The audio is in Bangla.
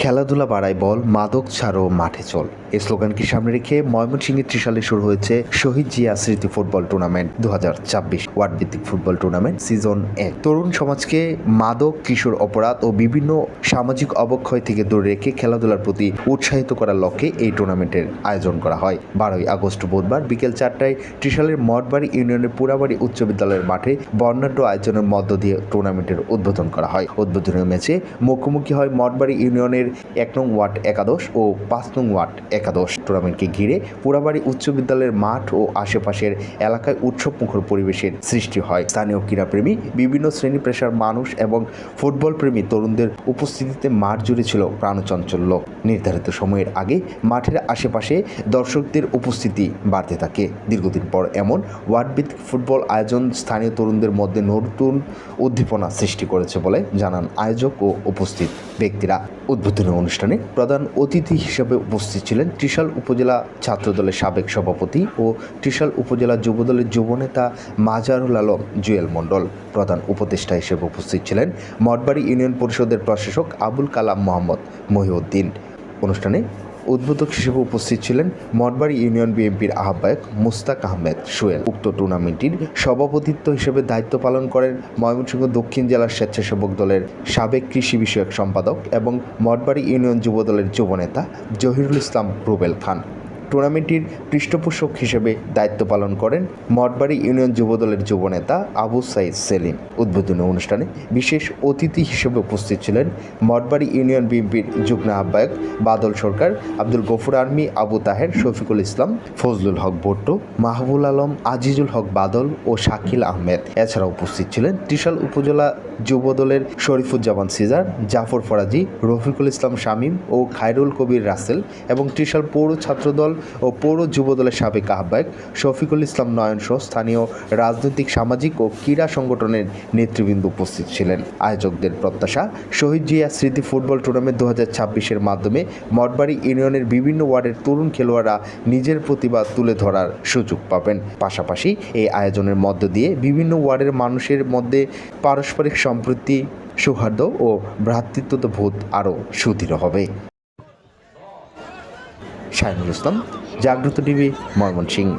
খেলাধুলা বাড়ায় বল, মাদক ছাড়ো মাঠে চল। এই স্লোগানকে সামনে রেখে ময়মনসিংহে ত্রিশালে শুরু হয়েছে শহীদ জিয়া স্মৃতি ফুটবল টুর্নামেন্ট 2024 ওয়ার্ড ভিত্তিক ফুটবল টুর্নামেন্ট সিজন 1। তরুণ সমাজকে মাদক, কিশোর অপরাধ ও বিভিন্ন সামাজিক অবক্ষয় থেকে দূরে রেখে খেলাধুলার প্রতি উৎসাহিত করার লক্ষ্যে এই টুর্নামেন্টের আয়োজন করা হয়। 12ই আগস্ট বুধবার বিকেল 4টায় ত্রিশালের মঠবাড়ি ইউনিয়নের পুরাবাড়ি উচ্চ বিদ্যালয়ের মাঠে বর্ণাঢ্য আয়োজনের মধ্য দিয়ে টুর্নামেন্টের উদ্বোধন করা হয়। উদ্বোধনী ম্যাচে মুখোমুখি হয় মঠবাড়ি ইউনিয়নের 1 নং ওয়ার্ড একাদশ ও 5 নং ওয়ার্ড একাদশ। টুর্নামেন্টকে ঘিরে পুরাবাড়ি উচ্চ বিদ্যালয়ের মাঠ ও আশেপাশের এলাকায় উৎসবমুখর পরিবেশের সৃষ্টি হয়। স্থানীয় ক্রীড়াপ্রেমী, বিভিন্ন শ্রেণী পেশার মানুষ এবং ফুটবল প্রেমী তরুণদের উপস্থিতিতে মাঠ জুড়ে ছিল প্রাণচাঞ্চল্য। নির্ধারিত সময়ের আগে মাঠের আশেপাশে দর্শকদের উপস্থিতি বাড়তে থাকে। দীর্ঘদিন পর এমন ওয়ার্ডভিত্তিক ফুটবল আয়োজন স্থানীয় তরুণদের মধ্যে নতুন উদ্দীপনা সৃষ্টি করেছে বলে জানান আয়োজক ও উপস্থিত ব্যক্তিরা। উদ্বোধনী অনুষ্ঠানে প্রধান অতিথি হিসেবে উপস্থিত ছিলেন ত্রিশাল উপজেলা ছাত্রদলের সাবেক সভাপতি ও ত্রিশাল উপজেলা যুবদলের যুবনেতা মাজারুল আলম জুয়েল মণ্ডল। প্রধান উপদেষ্টা হিসেবে উপস্থিত ছিলেন মঠবাড়ি ইউনিয়ন পরিষদের প্রশাসক আবুল কালাম মোহাম্মদ মহিউদ্দিন। অনুষ্ঠানে উদ্বোধক হিসেবে উপস্থিত ছিলেন মঠবাড়ি ইউনিয়ন বিএনপির আহ্বায়ক মুস্তাক আহমেদ সোহেল। উক্ত টুর্নামেন্টটির সভাপতিত্ব হিসেবে দায়িত্ব পালন করেন ময়মনসিংহ দক্ষিণ জেলার স্বেচ্ছাসেবক দলের সাবেক কৃষি বিষয়ক সম্পাদক এবং মঠবাড়ি ইউনিয়ন যুবদলের যুবনেতা জহিরুল ইসলাম রুবেল খান। টুর্নামেন্টটির পৃষ্ঠপোষক হিসেবে দায়িত্ব পালন করেন মঠবাড়ি ইউনিয়ন যুবদলের যুবনেতা আবু সাইদ সেলিম। উদ্বোধনী অনুষ্ঠানে বিশেষ অতিথি হিসেবে উপস্থিত ছিলেন মঠবাড়ি ইউনিয়ন বিএনপির যুগ্ম আহ্বায়ক বাদল সরকার, আব্দুল গফুর আর্মি, আবু তাহের, শফিকুল ইসলাম, ফজলুল হক ভুট্টো, মাহবুল আলম, আজিজুল হক বাদল ও শাকিল আহমেদ। এছাড়া উপস্থিত ছিলেন ত্রিশাল উপজেলা যুবদলের শরীফুজ্জামান সিজার, জাফর ফরাজি, রফিকুল ইসলাম শামীম ও খায়রুল কবির রাসেল এবং ত্রিশাল পৌর ছাত্রদল ও পৌর যুবদলের সাবেক আহ্বায়ক শফিকুল ইসলাম নয়ন সহ স্থানীয় রাজনৈতিক, সামাজিক ও ক্রীড়া সংগঠনের নেতৃবৃন্দ উপস্থিত ছিলেন। আয়োজকদের প্রত্যাশা, শহীদ জিয়া স্মৃতি ফুটবল টুর্নামেন্ট 2026-এর মাধ্যমে মঠবাড়ি ইউনিয়নের বিভিন্ন ওয়ার্ডের তরুণ খেলোয়াড়রা নিজের প্রতিভা তুলে ধরার সুযোগ পাবেন। পাশাপাশি এই আয়োজনের মধ্য দিয়ে বিভিন্ন ওয়ার্ডের মানুষের মধ্যে পারস্পরিক সম্প্রীতি, সৌহার্দ্য ও ভ্রাতৃত্ববোধ আরও সুদৃঢ় হবে। শাহিনুল ইসলাম, জাগ্রত টিভি, ময়মনসিংহ।